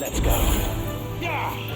Let's go. Yeah!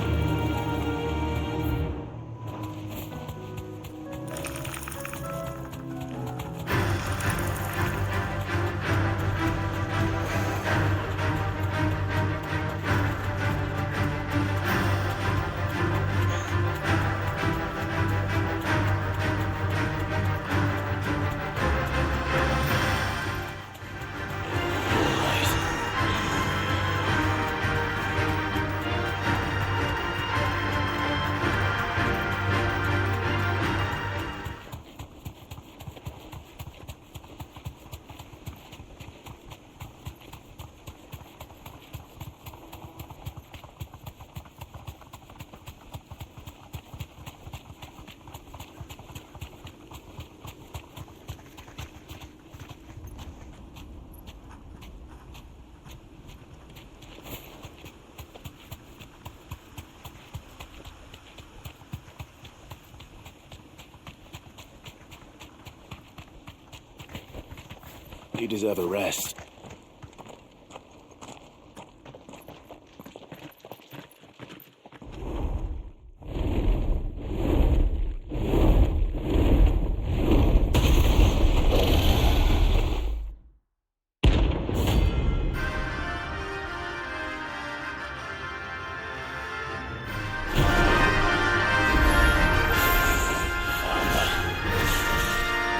You deserve a rest.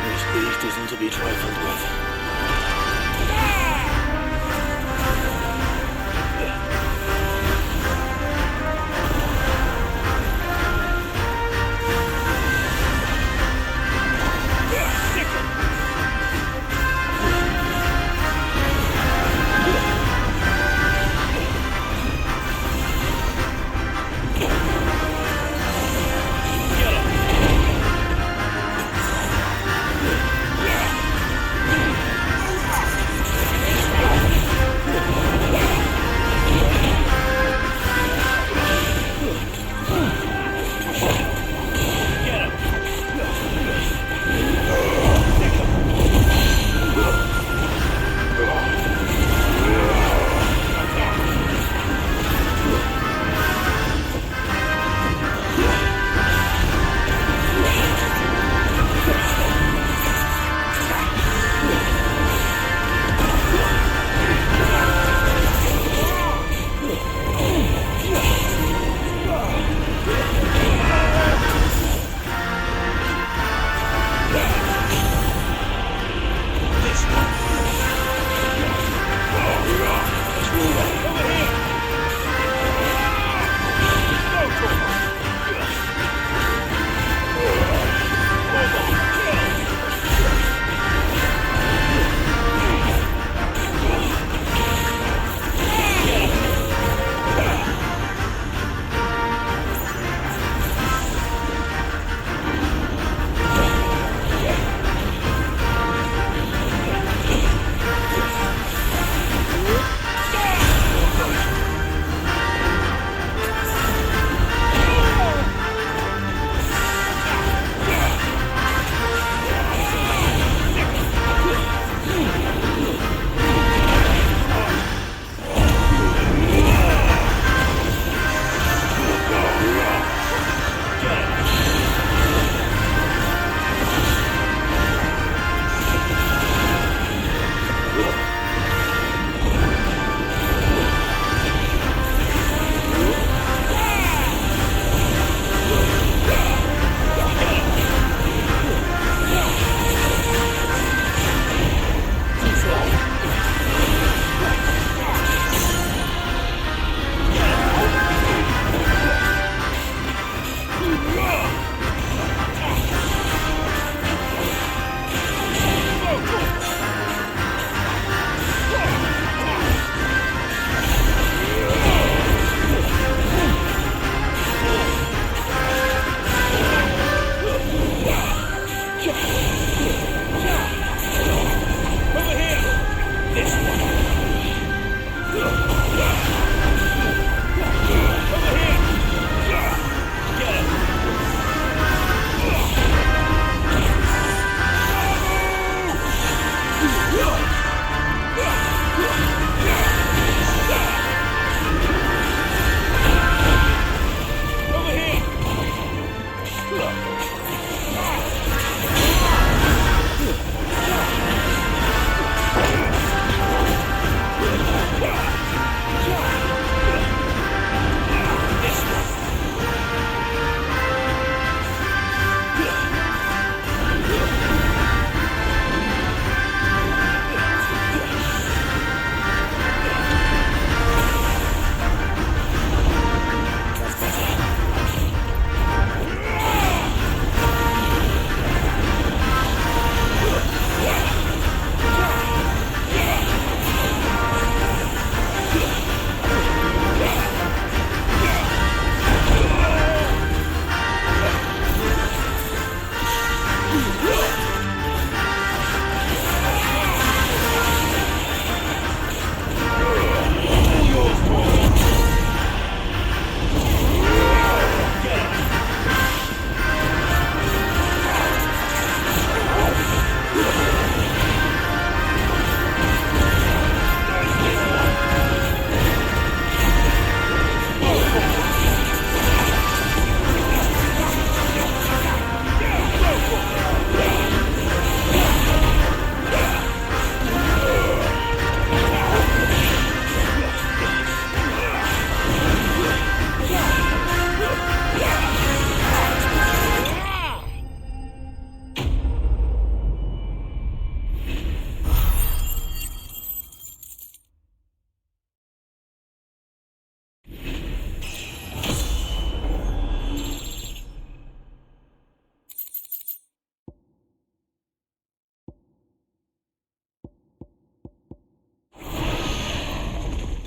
This beast isn't to be trifled with.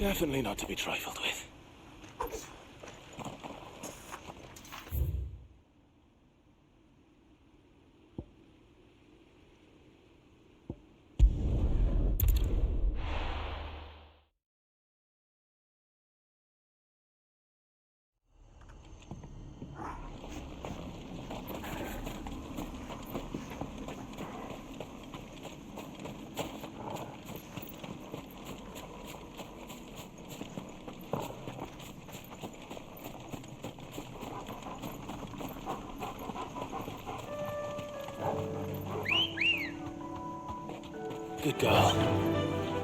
Definitely not to be trifled with. Good girl.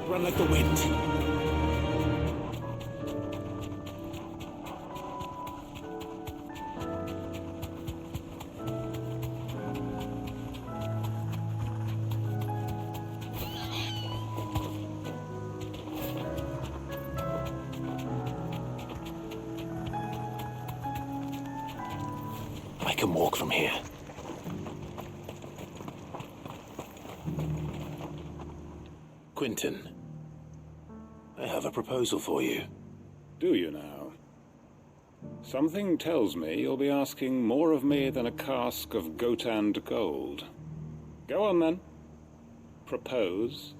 Run like the wind. I can walk from here. Quentin, I have a proposal for you. Do you now? Something tells me you'll be asking more of me than a cask of Gotand gold. Go on then. Propose.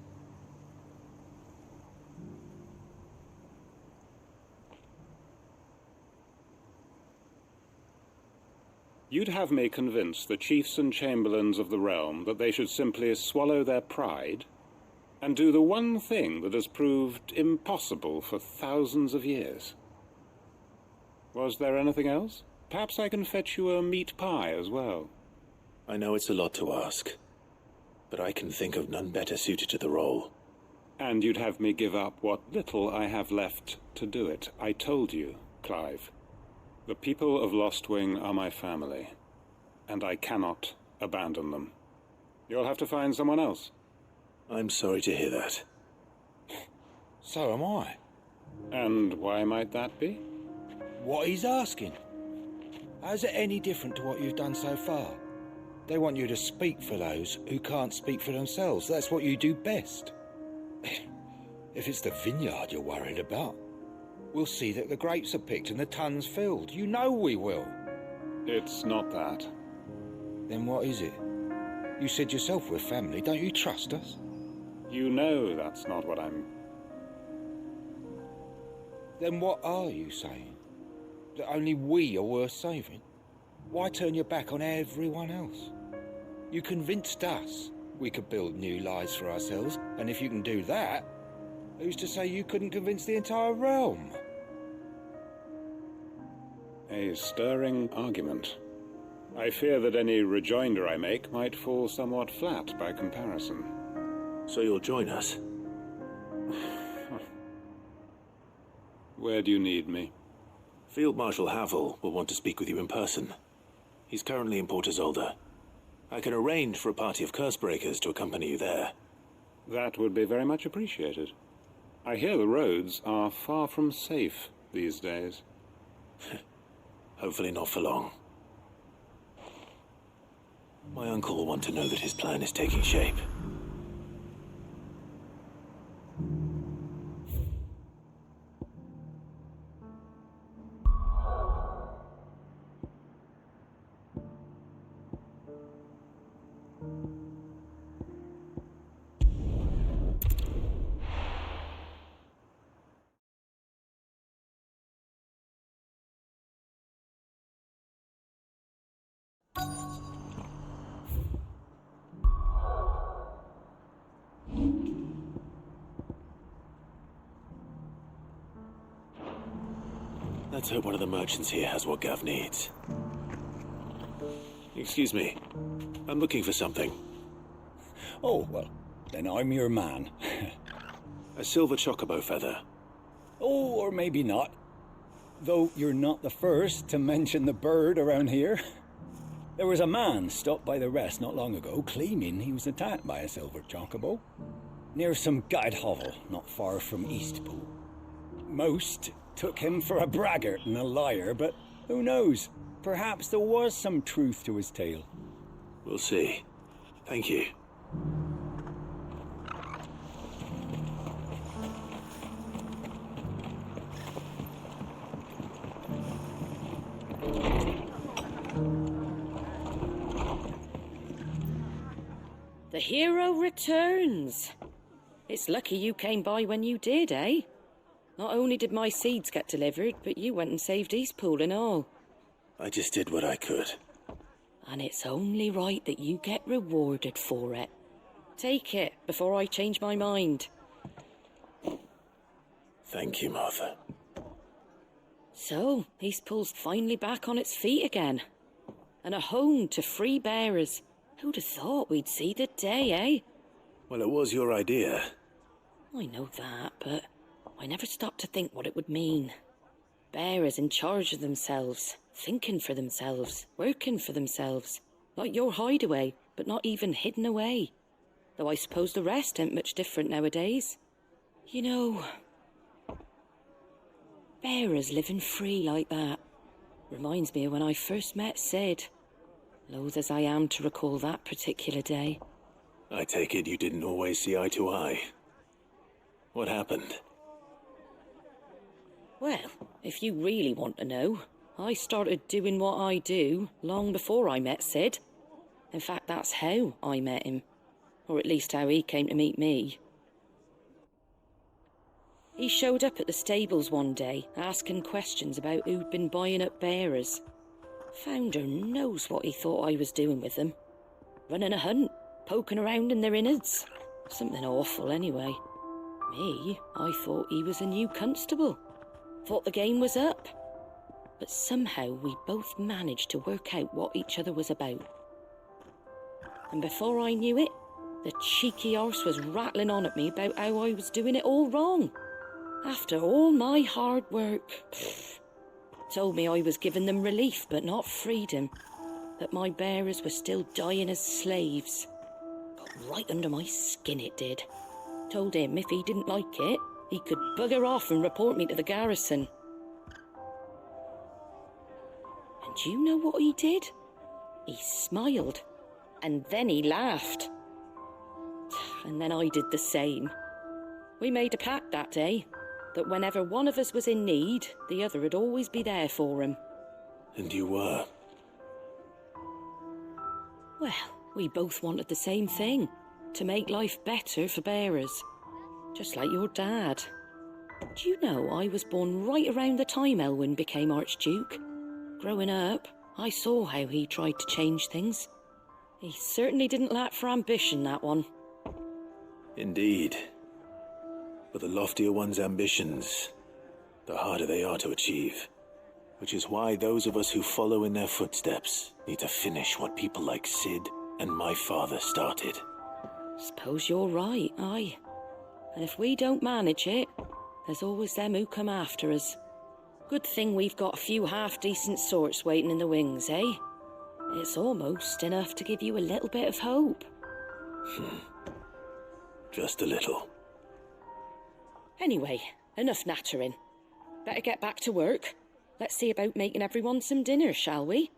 You'd have me convince the chiefs and chamberlains of the realm that they should simply swallow their pride and do the one thing that has proved impossible for thousands of years. Was there anything else? Perhaps I can fetch you a meat pie as well. I know it's a lot to ask, but I can think of none better suited to the role. And you'd have me give up what little I have left to do it. I told you, Clive. The people of Lostwing are my family, and I cannot abandon them. You'll have to find someone else. I'm sorry to hear that. So am I. And why might that be? What he's asking. How's it any different to what you've done so far? They want you to speak for those who can't speak for themselves. That's what you do best. If it's the vineyard you're worried about, we'll see that the grapes are picked and the tons filled. You know we will. It's not that. Then what is it? You said yourself we're family. Don't you trust us? You know that's not what I'm... Then what are you saying? That only we are worth saving? Why turn your back on everyone else? You convinced us we could build new lives for ourselves, and if you can do that, who's to say you couldn't convince the entire realm? A stirring argument. I fear that any rejoinder I make might fall somewhat flat by comparison. So you'll join us? Where do you need me? Field Marshal Havel will want to speak with you in person. He's currently in Port Isolde. I can arrange for a party of Cursebreakers to accompany you there. That would be very much appreciated. I hear the roads are far from safe these days. Hopefully not for long. My uncle will want to know that his plan is taking shape. Let's hope one of the merchants here has what Gav needs. Excuse me. I'm looking for something. Oh, well, then I'm your man. A silver chocobo feather. Oh, or maybe not. Though you're not the first to mention the bird around here. There was a man stopped by the rest not long ago claiming he was attacked by a silver chocobo near some guide hovel not far from Eastpool. Most took him for a braggart and a liar, but who knows? Perhaps there was some truth to his tale. We'll see. Thank you. The hero returns. It's lucky you came by when you did, eh? Not only did my seeds get delivered, but you went and saved Eastpool and all. I just did what I could. And it's only right that you get rewarded for it. Take it before I change my mind. Thank you, Martha. So, Eastpool's finally back on its feet again. And a home to free bearers. Who'd have thought we'd see the day, eh? Well, it was your idea. I know that, but I never stopped to think what it would mean. Bearers in charge of themselves, thinking for themselves, working for themselves. Like your hideaway, but not even hidden away. Though I suppose the rest ain't much different nowadays. You know, bearers living free like that reminds me of when I first met Sid. Loath as I am to recall that particular day. I take it you didn't always see eye to eye. What happened? Well, if you really want to know, I started doing what I do long before I met Sid. In fact, that's how I met him. Or at least how he came to meet me. He showed up at the stables one day, asking questions about who'd been buying up bearers. Founder knows what he thought I was doing with them. Running a hunt, poking around in their innards. Something awful anyway. Me, I thought he was a new constable. Thought the game was up. But somehow we both managed to work out what each other was about. And before I knew it, the cheeky arse was rattling on at me about how I was doing it all wrong. After all my hard work. Told me I was giving them relief but not freedom. That my bearers were still dying as slaves. Got right under my skin it did. Told him if he didn't like it, he could bugger off and report me to the garrison. And you know what he did? He smiled. And then he laughed. And then I did the same. We made a pact that day, that whenever one of us was in need, the other would always be there for him. And you were? Well, we both wanted the same thing, to make life better for bearers. Just like your dad. Do you know I was born right around the time Elwyn became Archduke? Growing up, I saw how he tried to change things. He certainly didn't lack for ambition, that one. Indeed. But the loftier one's ambitions, the harder they are to achieve. Which is why those of us who follow in their footsteps need to finish what people like Sid and my father started. Suppose you're right, aye. And if we don't manage it, there's always them who come after us. Good thing we've got a few half-decent sorts waiting in the wings, eh? It's almost enough to give you a little bit of hope. Just a little. Anyway, enough nattering. Better get back to work. Let's see about making everyone some dinner, shall we?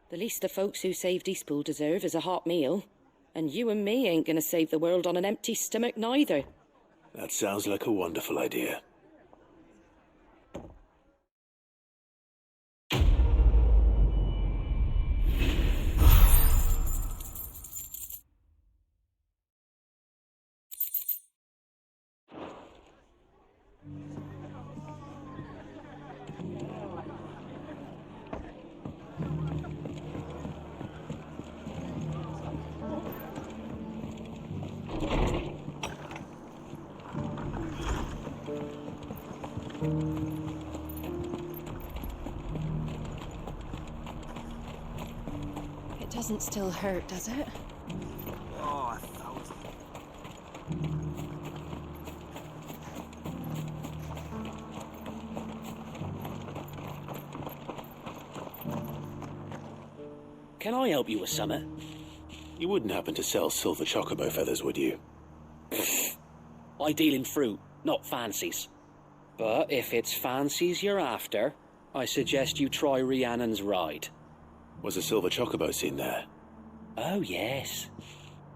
The least the folks who saved Eastpool deserve is a hot meal. And you and me ain't gonna save the world on an empty stomach neither. That sounds like a wonderful idea. It doesn't still hurt, does it? Oh, 1,000. Can I help you with something? You wouldn't happen to sell silver chocobo feathers, would you? I deal in fruit, not fancies. But if it's fancies you're after, I suggest you try Rhiannon's ride. Was a silver chocobo seen there? Oh, yes.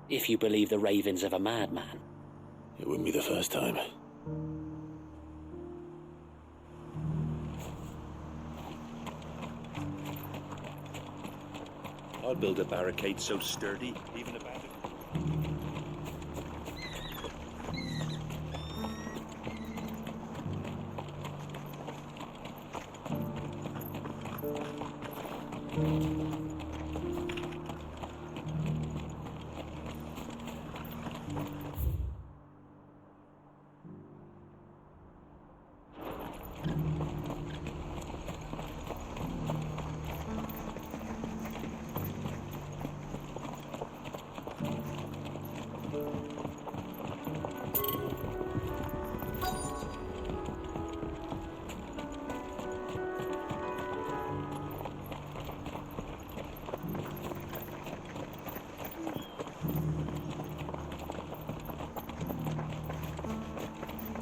If you believe the ravings of a madman. It wouldn't be the first time. I'll build a barricade so sturdy, even a bandit.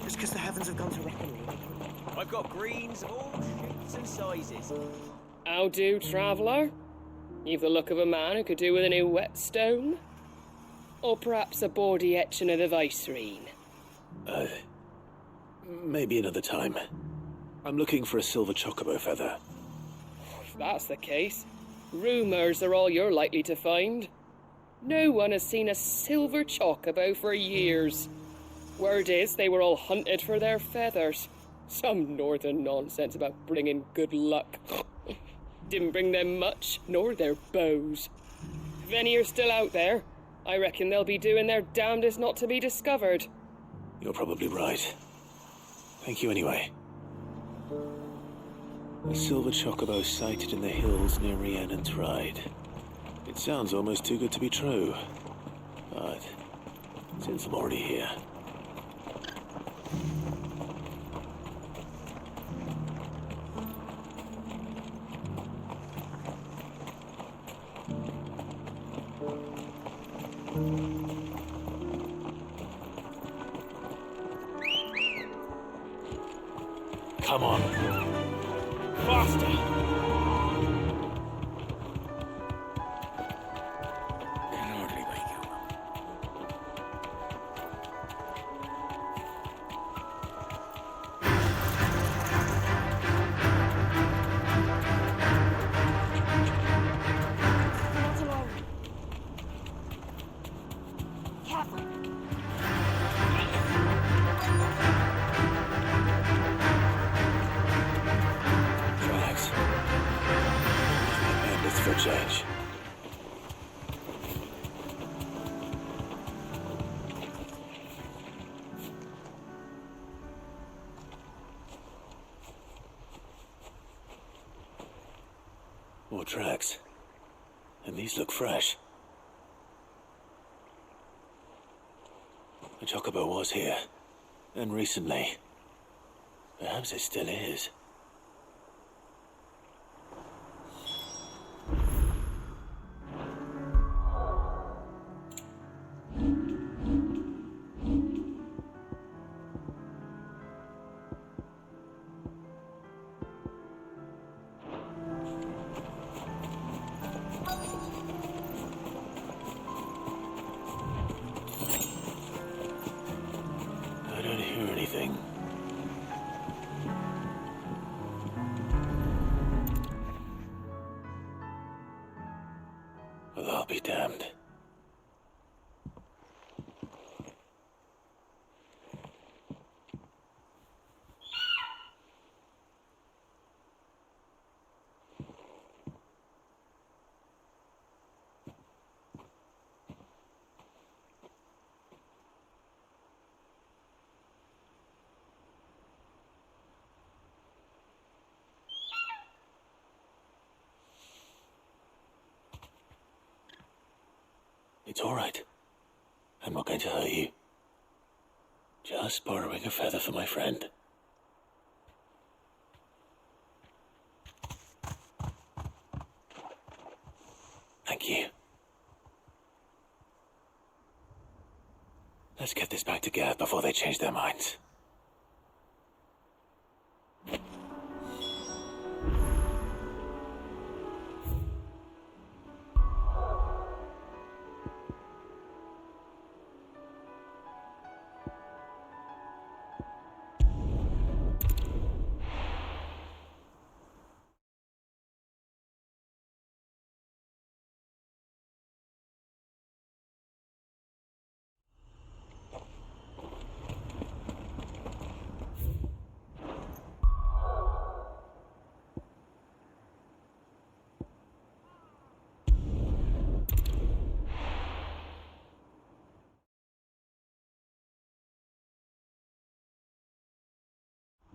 Just because the heavens have gone to reckoning. I've got greens of all shapes and sizes. How do, traveller? You've the look of a man who could do with a new whetstone? Or perhaps a bawdy etching of the Vicerine? Maybe another time. I'm looking for a silver chocobo feather. If that's the case, rumours are all you're likely to find. No one has seen a silver chocobo for years. Word is they were all hunted for their feathers. Some northern nonsense about bringing good luck. Didn't bring them much, nor their bows. If any are still out there, I reckon they'll be doing their damnedest not to be discovered. You're probably right. Thank you anyway. A silver chocobo sighted in the hills near Rhiannon's Ride. It sounds almost too good to be true. But since I'm already here... Come on. Faster! Can hardly wake you up. Not alone. Careful. Tracks. Bandits for change. More tracks. And these look fresh. The chocobo was here. And recently. Perhaps it still is. I don't hear anything. Well, I'll be damned. It's all right. I'm not going to hurt you. Just borrowing a feather for my friend. Thank you. Let's get this back to Gav before they change their minds.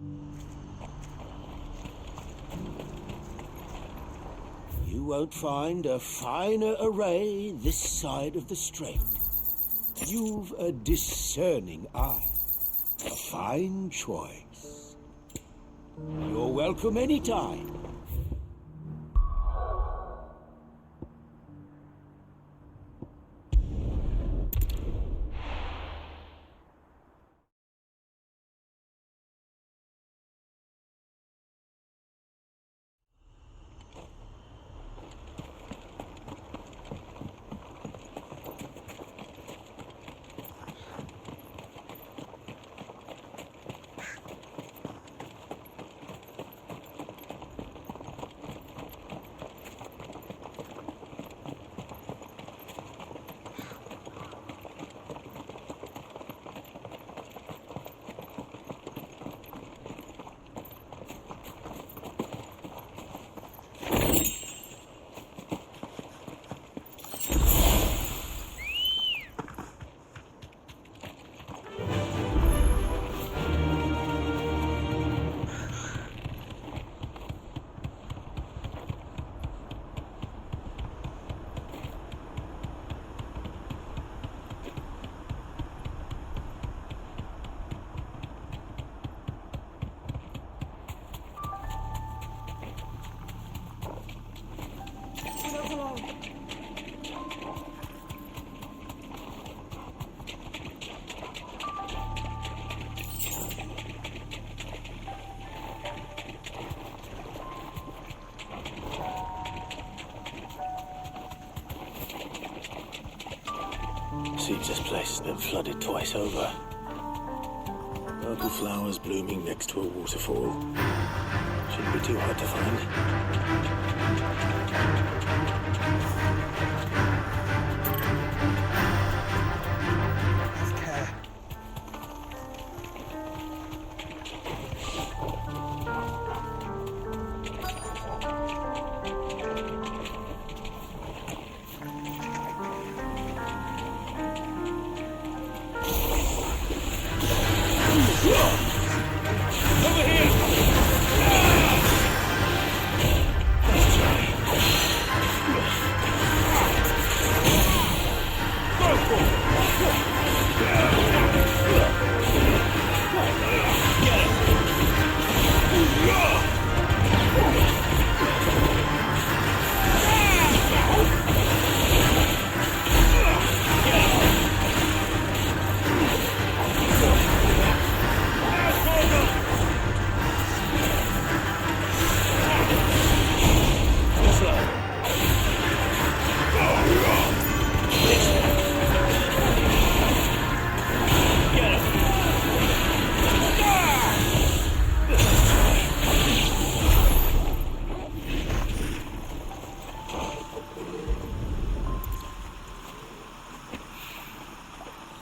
You won't find a finer array this side of the strait. You've a discerning eye. A fine choice. You're welcome anytime. Seems this place has been flooded twice over. Purple flowers blooming next to a waterfall. Shouldn't be too hard to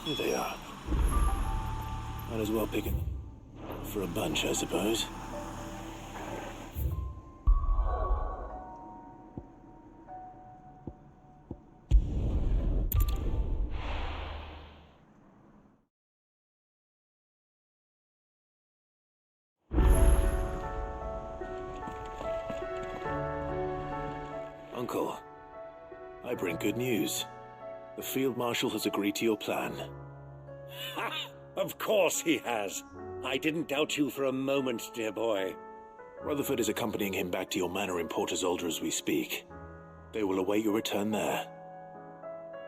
Here they are. Might as well pick them for a bunch, I suppose. Uncle, I bring good news. The Field Marshal has agreed to your plan. Ha! Of course he has. I didn't doubt you for a moment, dear boy. Rutherford is accompanying him back to your manor in Porter's Alder as we speak. They will await your return there.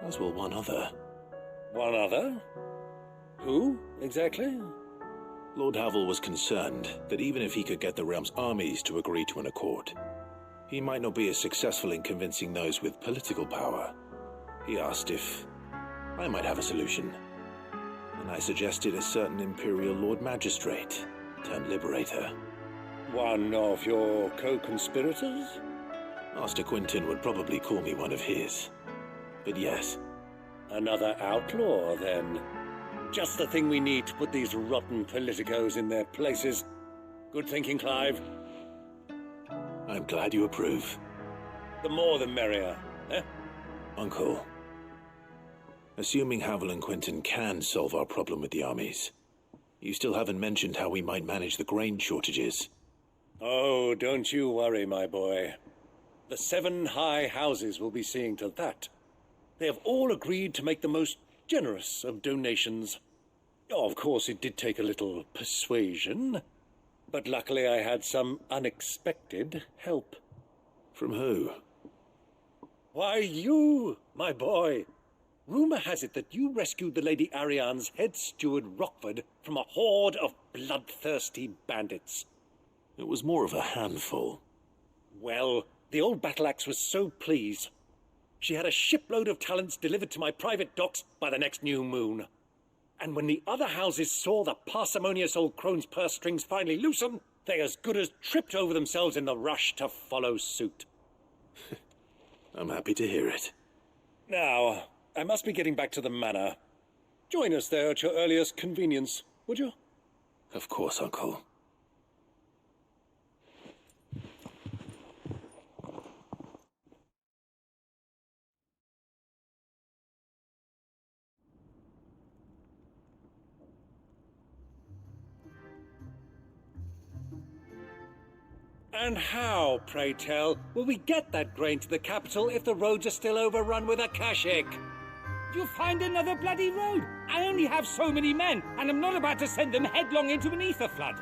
As will one other. One other? Who, exactly? Lord Havel was concerned that even if he could get the realm's armies to agree to an accord, he might not be as successful in convincing those with political power. He asked if I might have a solution, and I suggested a certain Imperial Lord Magistrate turned Liberator. One of your co-conspirators? Master Quinton would probably call me one of his, but yes. Another outlaw, then. Just the thing we need to put these rotten politicos in their places. Good thinking, Clive. I'm glad you approve. The more the merrier, eh? Uncle, assuming Havel and Quinton can solve our problem with the armies, You still haven't mentioned how we might manage the grain shortages. Oh, don't you worry, my boy. The 7 high houses will be seeing to that. They have all agreed to make the most generous of donations. Oh, of course, it did take a little persuasion, but luckily I had some unexpected help. From who? Why, you, my boy. Rumor has it that you rescued the Lady Ariane's head steward Rockford from a horde of bloodthirsty bandits. It was more of a handful. Well, the old battle-axe was so pleased. She had a shipload of talents delivered to my private docks by the next new moon. And when the other houses saw the parsimonious old crone's purse strings finally loosen, they as good as tripped over themselves in the rush to follow suit. I'm happy to hear it. Now, I must be getting back to the manor. Join us there at your earliest convenience, would you? Of course, Uncle. And how, pray tell, will we get that grain to the capital if the roads are still overrun with akashic? You'll find another bloody road. I only have so many men, and I'm not about to send them headlong into an ether flood.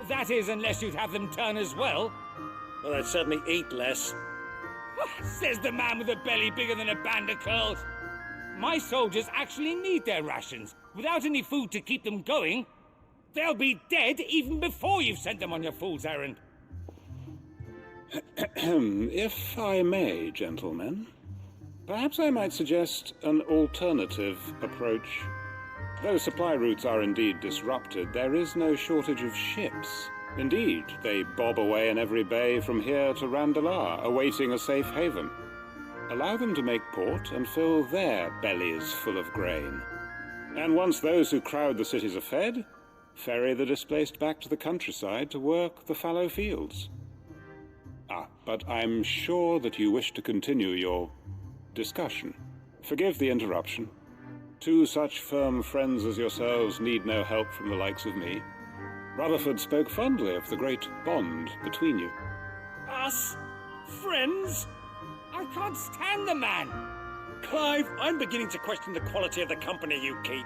That is, unless you'd have them turn as well. Well, I'd certainly eat less. Says the man with a belly bigger than a band of curls. My soldiers actually need their rations. Without any food to keep them going, they'll be dead even before you've sent them on your fool's errand. If I may, gentlemen, perhaps I might suggest an alternative approach. Though supply routes are indeed disrupted, there is no shortage of ships. Indeed, they bob away in every bay from here to Randalar, awaiting a safe haven. Allow them to make port and fill their bellies full of grain. And once those who crowd the cities are fed, ferry the displaced back to the countryside to work the fallow fields. But I'm sure that you wish to continue your discussion. Forgive the interruption. 2 such firm friends as yourselves need no help from the likes of me. Rutherford spoke fondly of the great bond between you. Us? Friends? I can't stand the man. Clive, I'm beginning to question the quality of the company you keep.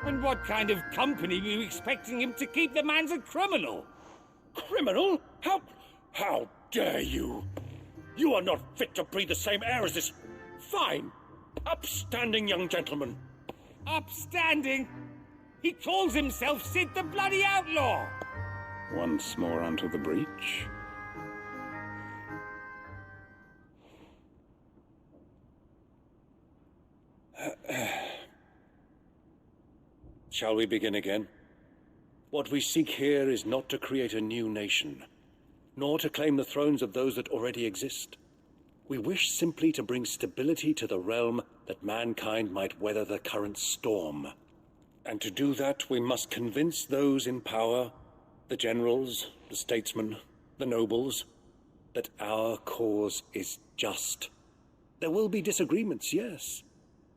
And what kind of company were you expecting him to keep? The man's a criminal. Criminal? How dare you? You are not fit to breathe the same air as this fine, upstanding young gentleman. Upstanding? He calls himself Sid the bloody outlaw. Once more onto the breach. Shall we begin again? What we seek here is not to create a new nation, nor to claim the thrones of those that already exist. We wish simply to bring stability to the realm that mankind might weather the current storm. And to do that, we must convince those in power, the generals, the statesmen, the nobles, that our cause is just. There will be disagreements, yes,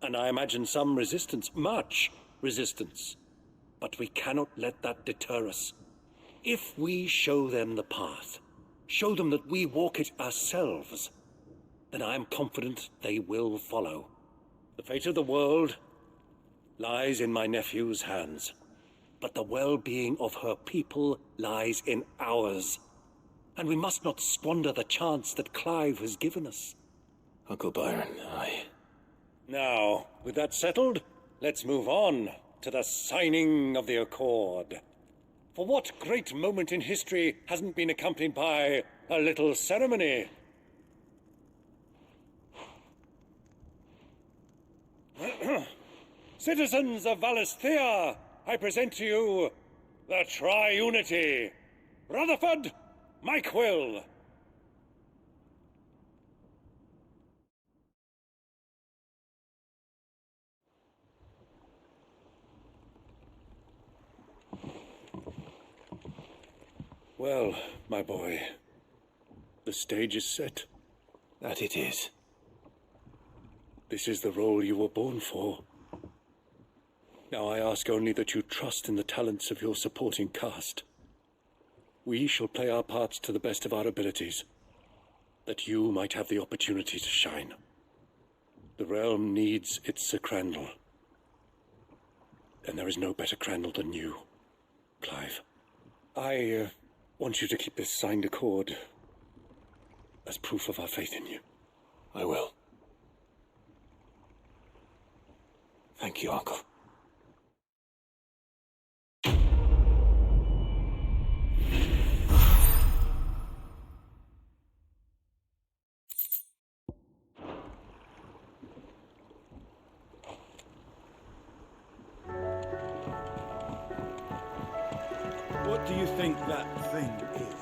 and I imagine some resistance, much resistance. But we cannot let that deter us. If we show them the path, show them that we walk it ourselves, then I am confident they will follow. The fate of the world lies in my nephew's hands, but the well-being of her people lies in ours. And we must not squander the chance that Clive has given us. Uncle Byron, Now, with that settled, let's move on to the signing of the Accord. For what great moment in history hasn't been accompanied by a little ceremony? Citizens of Valisthea, I present to you the Triunity. Rutherford, Mike Will. Well, my boy, the stage is set. That it is. This is the role you were born for. Now I ask only that you trust in the talents of your supporting cast. We shall play our parts to the best of our abilities, that you might have the opportunity to shine. The realm needs its Sir Crandall, and there is no better Crandall than you, Clive. I want you to keep this signed accord as proof of our faith in you. I will. Thank you, Uncle. What do you think that thing is?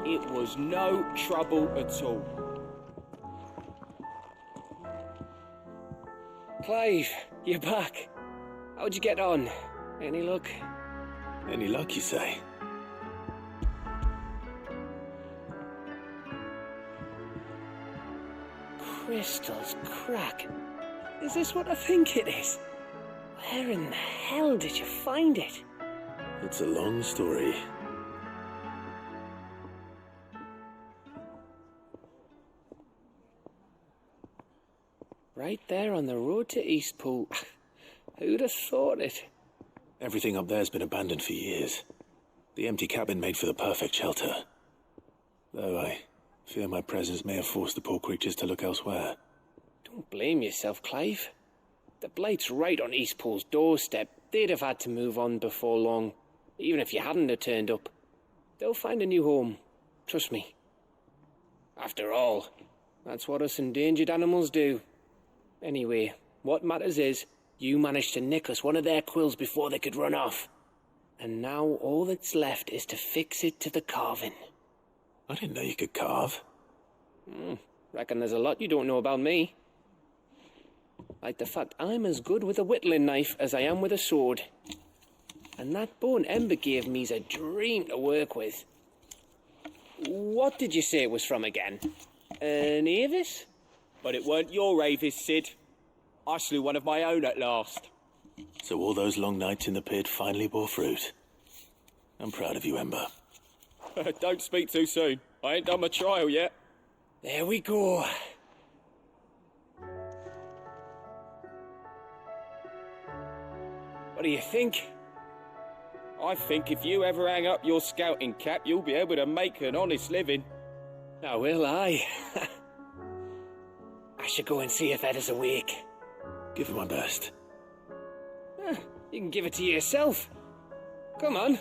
It was no trouble at all. Clive, you're back. How'd you get on? Any luck? Any luck, you say? Crystals crack. Is this what I think it is? Where in the hell did you find it? It's a long story. Right there on the road to Eastpool. Who'd have thought it? Everything up there's been abandoned for years. The empty cabin made for the perfect shelter. Though I fear my presence may have forced the poor creatures to look elsewhere. Don't blame yourself, Clive. The Blight's right on Eastpool's doorstep. They'd have had to move on before long, even if you hadn't have turned up. They'll find a new home. Trust me. After all, that's what us endangered animals do. Anyway, what matters is, you managed to nick us one of their quills before they could run off. And now all that's left is to fix it to the carving. I didn't know you could carve. Reckon there's a lot you don't know about me. Like the fact I'm as good with a whittling knife as I am with a sword. And that bone Ember gave me's a dream to work with. What did you say it was from again? An Avis? But it weren't your Avis, Sid. I slew one of my own at last. So all those long nights in the pit finally bore fruit. I'm proud of you, Ember. Don't speak too soon. I ain't done my trial yet. There we go. What do you think? I think if you ever hang up your scouting cap, you'll be able to make an honest living. Now will I? I should go and see if Ed is awake. Give it my best. You can give it to yourself. Come on.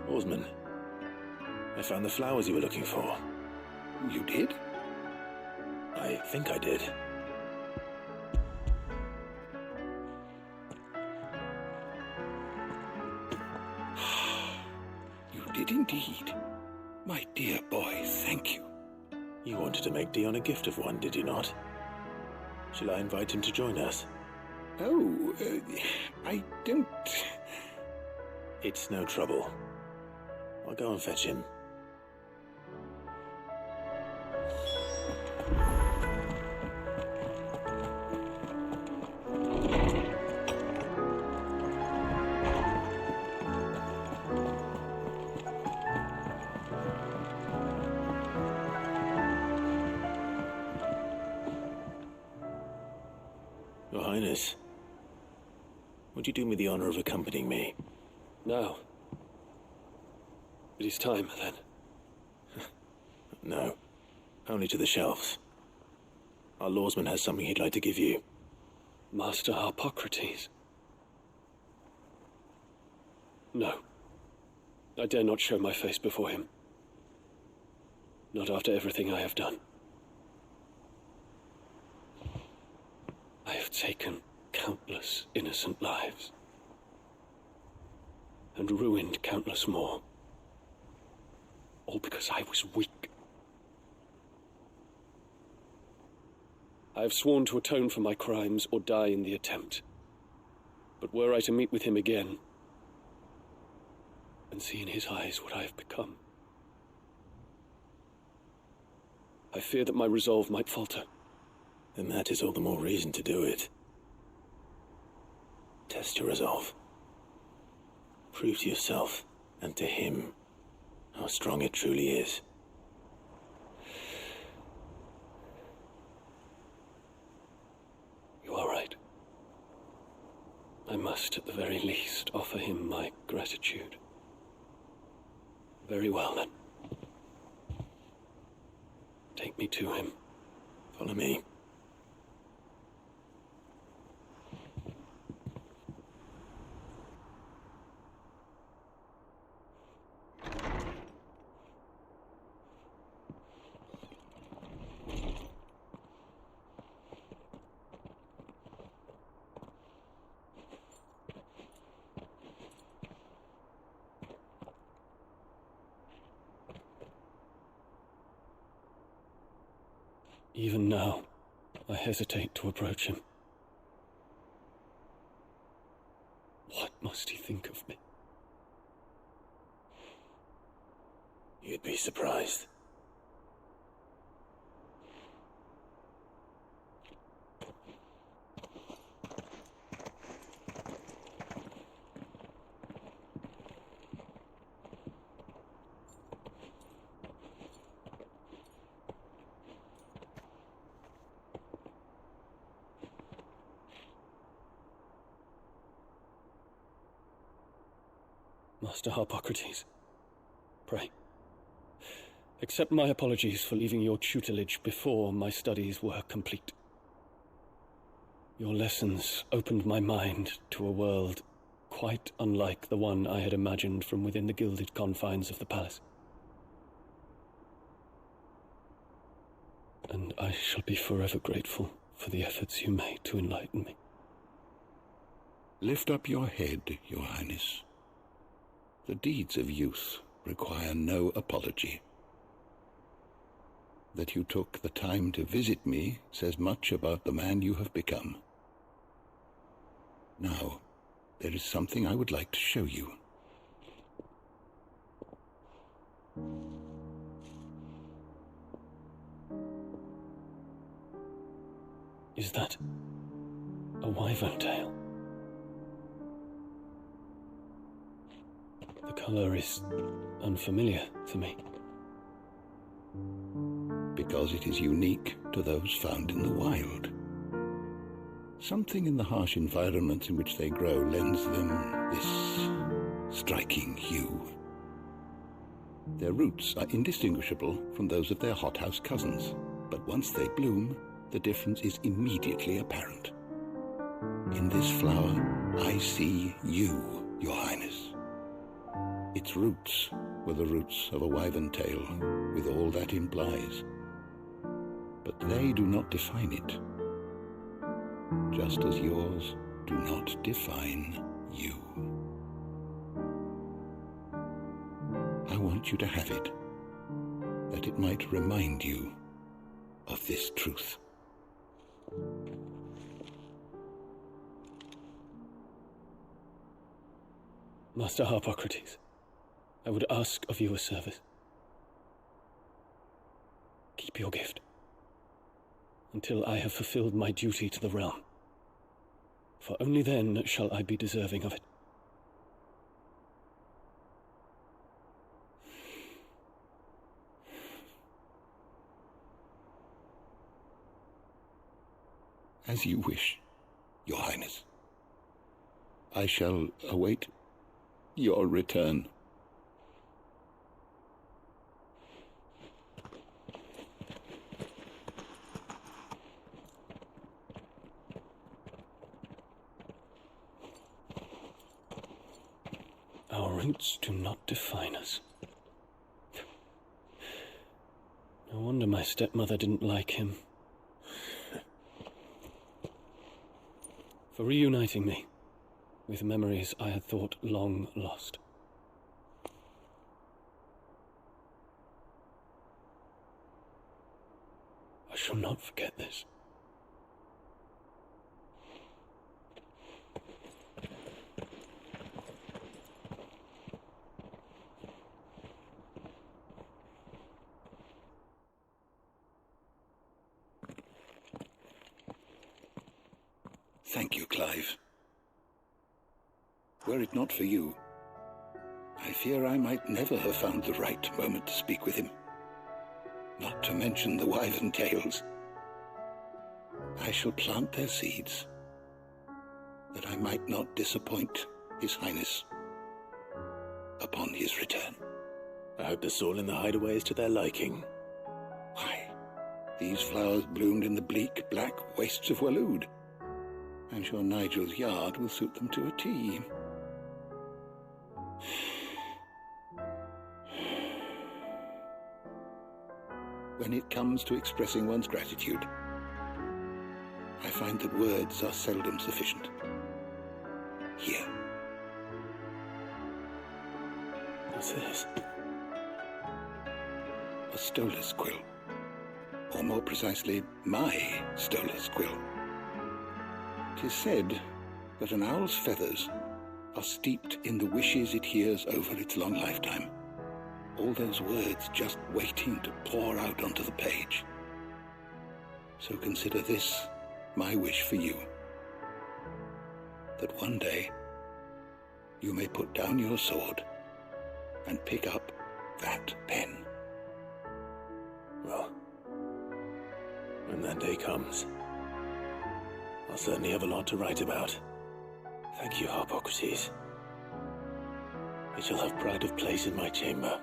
Oarsman, I found the flowers you were looking for. You did? I think I did. You did indeed. My dear boy, thank you. You wanted to make Dion a gift of one, did you not? Shall I invite him to join us? Oh, I don't... It's no trouble. I'll go and fetch him. Your Highness, would you do me the honor of accompanying me? No. It is time, then. No, only to the shelves. Our lawsman has something he'd like to give you. Master Harpocrates. No. I dare not show my face before him. Not after everything I have done. I have taken countless innocent lives. And ruined countless more. All because I was weak. I have sworn to atone for my crimes or die in the attempt. But were I to meet with him again, and see in his eyes what I have become, I fear that my resolve might falter. Then that is all the more reason to do it. Test your resolve. Prove to yourself, and to him, how strong it truly is. You are right. I must, at the very least, offer him my gratitude. Very well, then. Take me to him. Follow me. Even now, I hesitate to approach him. What must he think of me? You'd be surprised. Master Harpocrates, pray, accept my apologies for leaving your tutelage before my studies were complete. Your lessons opened my mind to a world quite unlike the one I had imagined from within the gilded confines of the palace. And I shall be forever grateful for the efforts you made to enlighten me. Lift up your head, Your Highness. The deeds of youth require no apology. That you took the time to visit me says much about the man you have become. Now, there is something I would like to show you. Is that a wyvern tail? The color is unfamiliar to me. Because it is unique to those found in the wild. Something in the harsh environments in which they grow lends them this striking hue. Their roots are indistinguishable from those of their hothouse cousins, but once they bloom, the difference is immediately apparent. In this flower, I see you, Your Highness. Its roots were the roots of a wyvern tail, with all that implies. But they do not define it, just as yours do not define you. I want you to have it, that it might remind you of this truth. Master Harpocrates, I would ask of you a service. Keep your gift until I have fulfilled my duty to the realm, for only then shall I be deserving of it. As you wish, Your Highness. I shall await your return. Our roots do not define us. No wonder my stepmother didn't like him. For reuniting me with memories I had thought long lost. I shall not forget this. Thank you, Clive. Were it not for you, I fear I might never have found the right moment to speak with him. Not to mention the wyvern tales. I shall plant their seeds, that I might not disappoint His Highness upon his return. I hope the soil in the hideaway is to their liking. Why, these flowers bloomed in the bleak, black wastes of Waloed. I'm sure Nigel's yard will suit them to a T. When it comes to expressing one's gratitude, I find that words are seldom sufficient. Here. What's this? A stolas quill. Or more precisely, my stolas quill. 'Tis said that an owl's feathers are steeped in the wishes it hears over its long lifetime. All those words just waiting to pour out onto the page. So consider this my wish for you. That one day you may put down your sword and pick up that pen. Well, when that day comes, I'll certainly have a lot to write about. Thank you, Harpocrates. It shall have pride of place in my chamber.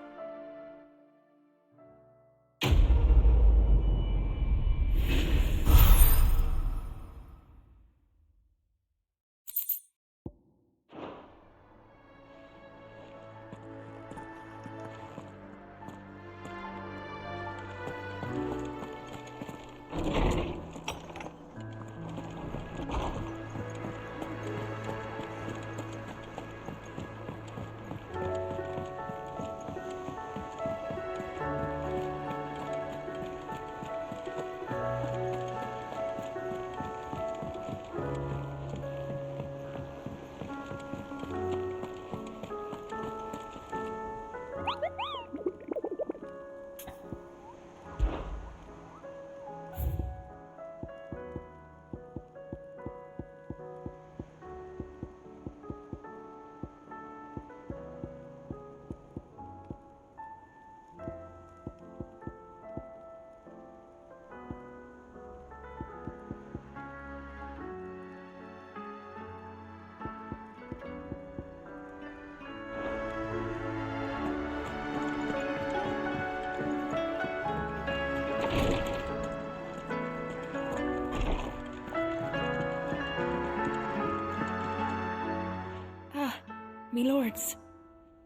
Me lords.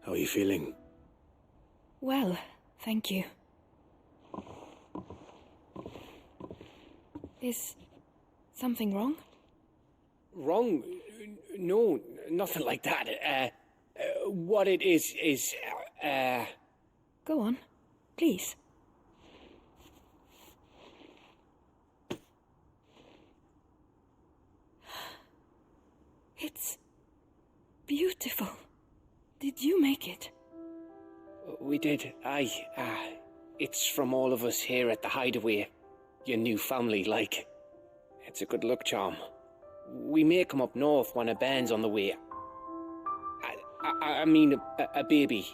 How are you feeling? Well, thank you. Is something wrong? Wrong? No, nothing like that. What it is... Go on, please. It's beautiful. Did you make it? We did, aye. It's from all of us here at the Hideaway. Your new family, like. It's a good luck charm. We may come up north when a band's on the way. I mean a baby.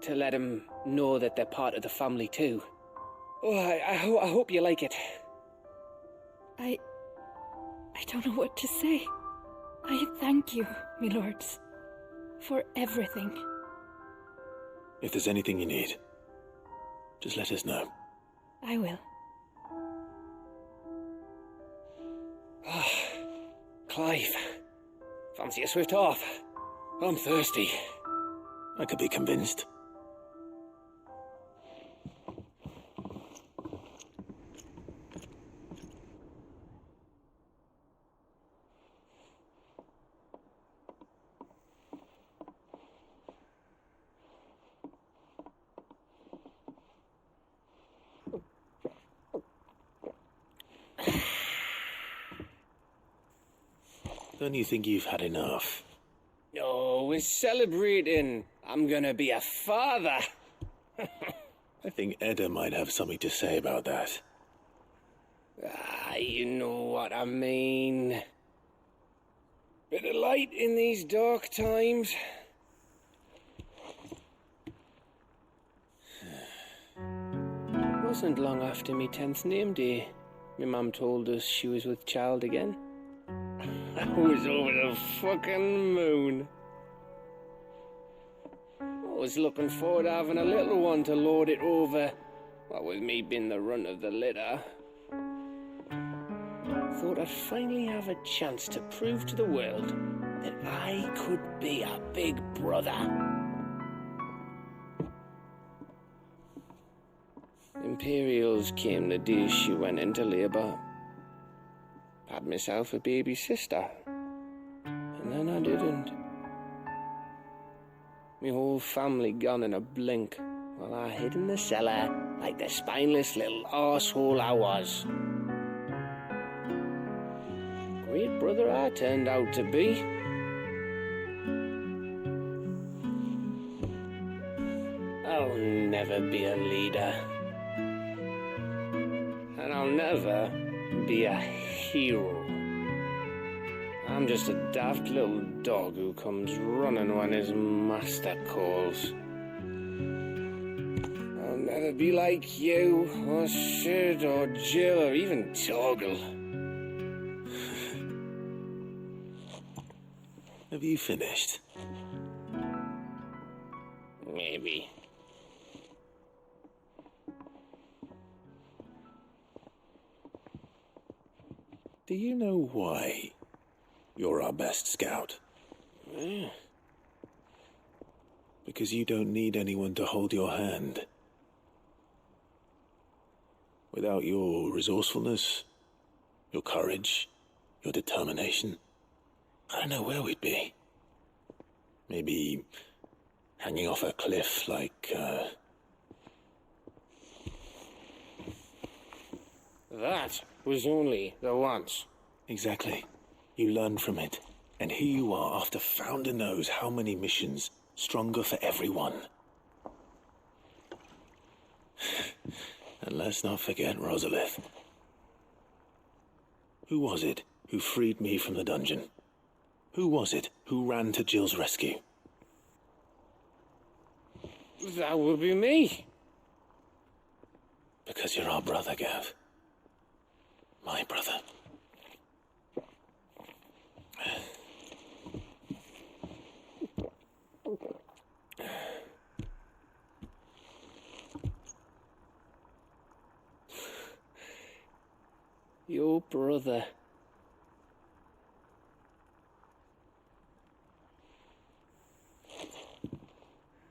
To let him know that they're part of the family too. Oh, I hope you like it. I don't know what to say. I thank you, me lords, for everything. If there's anything you need, just let us know. I will. Clive, fancy a swift off? I'm thirsty. I could be convinced. Don't you think you've had enough? No, we're celebrating. I'm gonna be a father. I think Edda might have something to say about that. You know what I mean. Bit of light in these dark times. Wasn't long after me 10th name day. My mum told us she was with child again. I was over the fucking moon. I was looking forward to having a little one to lord it over. What with me being the runt of the litter. Thought I'd finally have a chance to prove to the world that I could be a big brother. Imperials came the day she went into labour. Had myself a baby sister. And then I didn't. My whole family gone in a blink, while I hid in the cellar like the spineless little arsehole I was. Great brother I turned out to be. I'll never be a leader. And I'll never be a hero. I'm just a daft little dog who comes running when his master calls. I'll never be like you, or Sid, or Jill, or even Torgal. Have you finished? Maybe. Do you know why you're our best scout? Yeah. Because you don't need anyone to hold your hand. Without your resourcefulness, your courage, your determination, I don't know where we'd be. Maybe hanging off a cliff like, That was only the once. Exactly. You learn from it. And here you are after Founder knows how many missions, stronger for everyone. And let's not forget Rosalith. Who was it who freed me from the dungeon? Who was it who ran to Jill's rescue? That would be me. Because you're our brother, Gav. My brother. Your brother.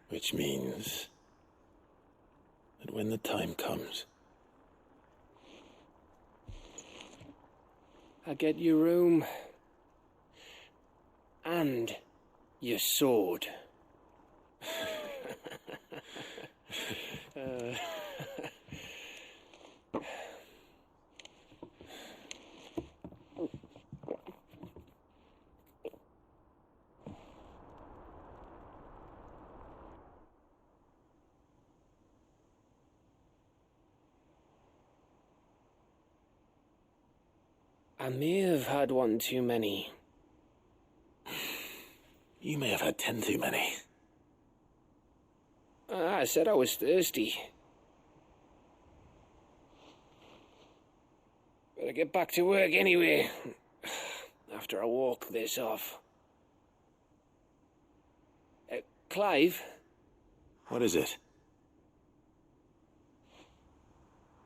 Which means that when the time comes, I get your room. And your sword. I may have had one too many. You may have had 10 too many. I said I was thirsty. Better get back to work anyway. After I walk this off. Clive? What is it?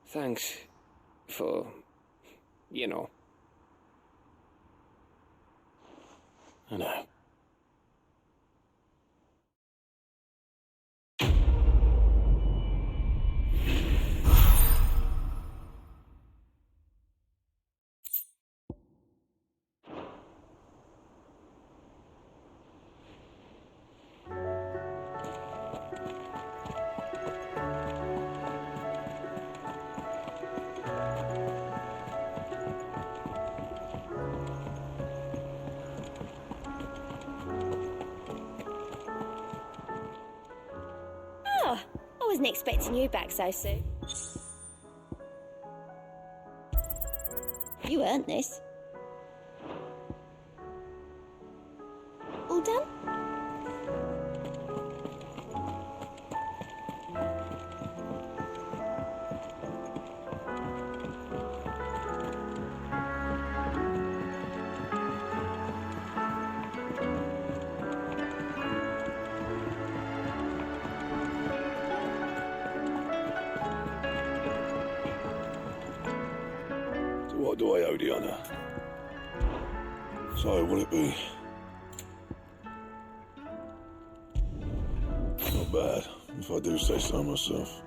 Thanks for, you know. I know. wasn't expecting you back so soon. You earned this. All done? What do I owe the honor? So, will it be? Not bad, if I do say so myself.